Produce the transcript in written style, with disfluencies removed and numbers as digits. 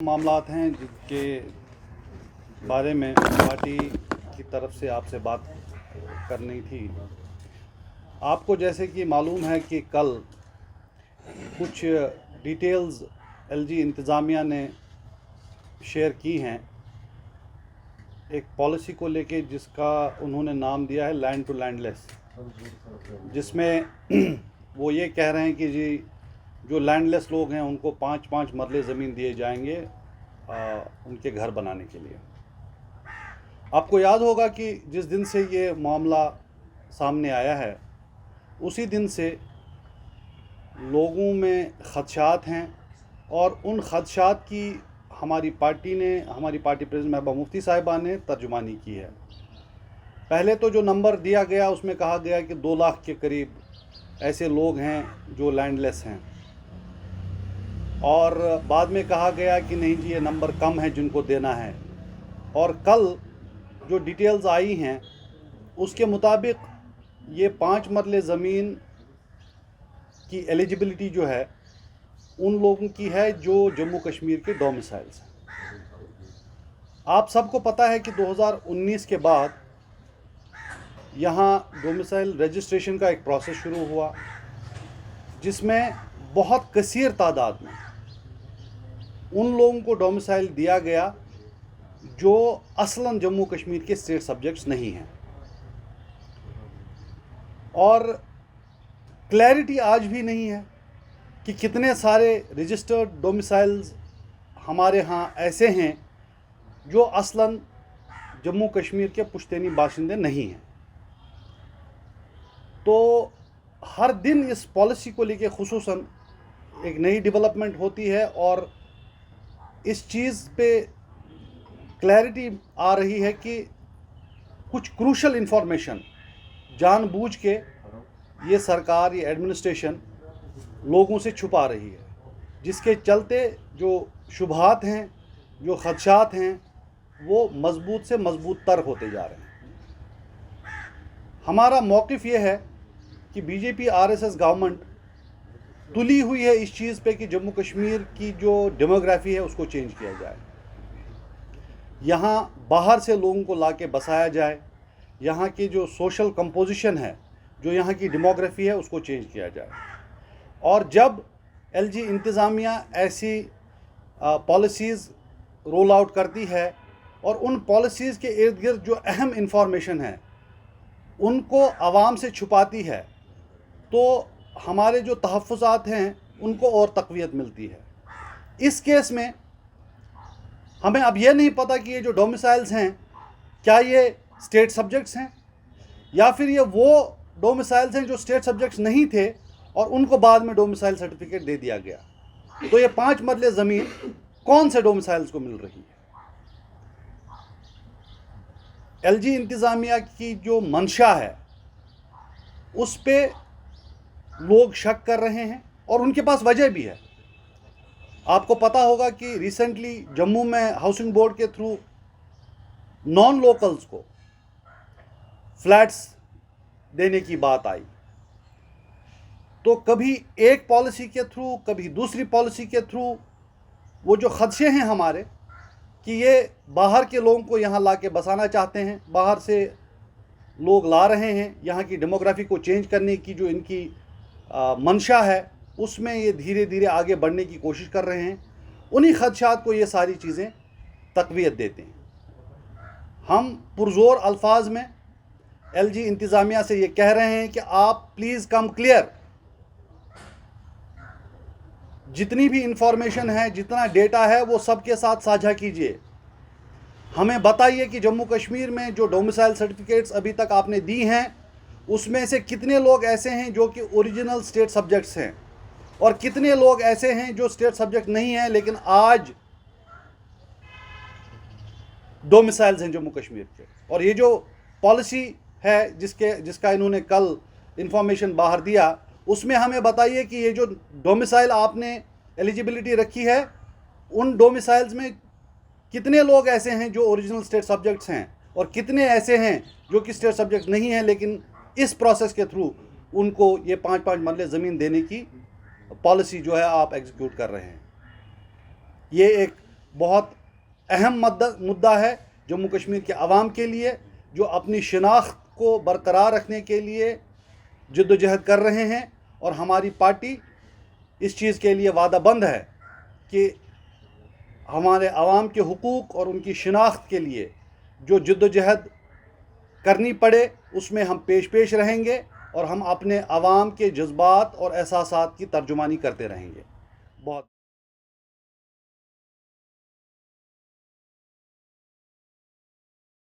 मामलात हैं जिनके बारे में पार्टी की तरफ से आपसे बात करनी थी। आपको जैसे कि मालूम है कि कल कुछ डिटेल्स एलजी इंतज़ामिया ने शेयर की हैं एक पॉलिसी को लेके, जिसका उन्होंने नाम दिया है लैंड टू लैंडलेस, जिसमें वो ये कह रहे हैं कि जी जो लैंडलेस लोग हैं उनको 5-5 मरले ज़मीन दिए जाएंगे उनके घर बनाने के लिए। आपको याद होगा कि जिस दिन से ये मामला सामने आया है उसी दिन से लोगों में ख़दशात हैं, और उन ख़दशात की हमारी पार्टी प्रेसिडेंट महबूबा मुफ्ती साहिबा ने तर्जुमानी की है। पहले तो जो नंबर दिया गया उसमें कहा गया कि 2 लाख के करीब ऐसे लोग हैं जो लैंडलेस हैं, और बाद में कहा गया कि नहीं जी ये नंबर कम है जिनको देना है। और कल जो डिटेल्स आई हैं उसके मुताबिक ये 5 मरले ज़मीन की एलिजिबिलिटी जो है उन लोगों की है जो जम्मू कश्मीर के डोमिसाइल्स हैं। आप सबको पता है कि 2019 के बाद यहाँ डोमिसाइल रजिस्ट्रेशन का एक प्रोसेस शुरू हुआ, जिसमें बहुत कसीर तादाद में उन लोगों को डोमिसाइल दिया गया जो असलन जम्मू कश्मीर के स्टेट सब्जेक्ट्स नहीं हैं। और क्लैरिटी आज भी नहीं है कि कितने सारे रजिस्टर्ड डोमिसाइल्स हमारे यहाँ ऐसे हैं जो असलन जम्मू कश्मीर के पुश्तैनी बाशिंदे नहीं हैं। तो हर दिन इस पॉलिसी को लेके खुसूसन एक नई डेवलपमेंट होती है, और इस चीज़ पे क्लैरिटी आ रही है कि कुछ क्रूशल इन्फॉर्मेशन जानबूझ के ये सरकार, ये एडमिनिस्ट्रेशन लोगों से छुपा रही है, जिसके चलते जो शुबहात हैं, जो ख़दशात हैं, वो मज़बूत से मज़बूत तर होते जा रहे हैं। हमारा मौक़िफ़ ये है कि बीजेपी आरएसएस गवर्नमेंट तुली हुई है इस चीज़ पे कि जम्मू कश्मीर की जो डेमोग्राफी है उसको चेंज किया जाए, यहाँ बाहर से लोगों को लाके बसाया जाए, यहाँ की जो सोशल कंपोजिशन है, जो यहाँ की डेमोग्राफी है उसको चेंज किया जाए। और जब एलजी इंतज़ामिया ऐसी पॉलिसीज़ रोल आउट करती है और उन पॉलिसीज़ के इर्द गिर्द जो अहम इंफॉर्मेशन है उनको आवाम से छुपाती है, तो हमारे जो तहफ़्फ़ुज़ात हैं उनको और तक़वियत मिलती है। इस केस में हमें अब ये नहीं पता कि ये जो डोमिसाइल्स हैं क्या ये स्टेट सब्जेक्ट्स हैं या फिर ये वो डोमिसाइल्स हैं जो स्टेट सब्जेक्ट्स नहीं थे और उनको बाद में डोमिसाइल सर्टिफिकेट दे दिया गया। तो ये 5 मरले ज़मीन कौन से डोमिसाइल्स को मिल रही है? एलजी इंतज़ामिया की जो मंशा है उस पे लोग शक कर रहे हैं, और उनके पास वजह भी है। आपको पता होगा कि रिसेंटली जम्मू में हाउसिंग बोर्ड के थ्रू नॉन लोकल्स को फ्लैट्स देने की बात आई, तो कभी एक पॉलिसी के थ्रू, कभी दूसरी पॉलिसी के थ्रू वो जो खदशे हैं हमारे कि ये बाहर के लोगों को यहाँ ला के बसाना चाहते हैं, बाहर से लोग ला रहे हैं, यहाँ की डेमोग्राफी को चेंज करने की जो इनकी मंशा है उसमें ये धीरे धीरे आगे बढ़ने की कोशिश कर रहे हैं। उन्हीं खदशात को ये सारी चीज़ें तक़वियत देते हैं। हम पुरज़ोर अल्फाज में एलजी इंतज़ामिया से ये कह रहे हैं कि आप प्लीज़ कम क्लियर, जितनी भी इंफॉर्मेशन है, जितना डेटा है वो सबके साथ साझा कीजिए। हमें बताइए कि जम्मू कश्मीर में जो डोमिसाइल सर्टिफिकेट्स अभी तक आपने दी हैं उसमें से कितने लोग ऐसे हैं जो कि ओरिजिनल स्टेट सब्जेक्ट्स हैं, और कितने लोग ऐसे हैं जो स्टेट सब्जेक्ट नहीं हैं लेकिन आज डोमिसाइल्स हैं जम्मू कश्मीर के। और ये जो पॉलिसी है जिसका इन्होंने कल इंफॉर्मेशन बाहर दिया, उसमें हमें बताइए कि ये जो डोमिसाइल आपने एलिजिबिलिटी रखी है उन डोमिसाइल्स में कितने लोग ऐसे हैं जो ओरिजिनल स्टेट सब्जेक्ट्स हैं, और कितने ऐसे हैं जो कि स्टेट सब्जेक्ट नहीं हैं लेकिन इस प्रोसेस के थ्रू उनको ये 5-5 मरले ज़मीन देने की पॉलिसी जो है आप एग्जीक्यूट कर रहे हैं। ये एक बहुत अहम मुद्दा है जम्मू कश्मीर के अवाम के लिए, जो अपनी शिनाख्त को बरकरार रखने के लिए जद्दोजहद कर रहे हैं। और हमारी पार्टी इस चीज़ के लिए वादाबंद है कि हमारे अवाम के हुकूक और उनकी शिनाख्त के लिए जो जद्दोजहद करनी पड़े उसमें हम पेश रहेंगे और हम अपने अवाम के जज्बात और एहसासात की तर्जुमानी करते रहेंगे। बहुत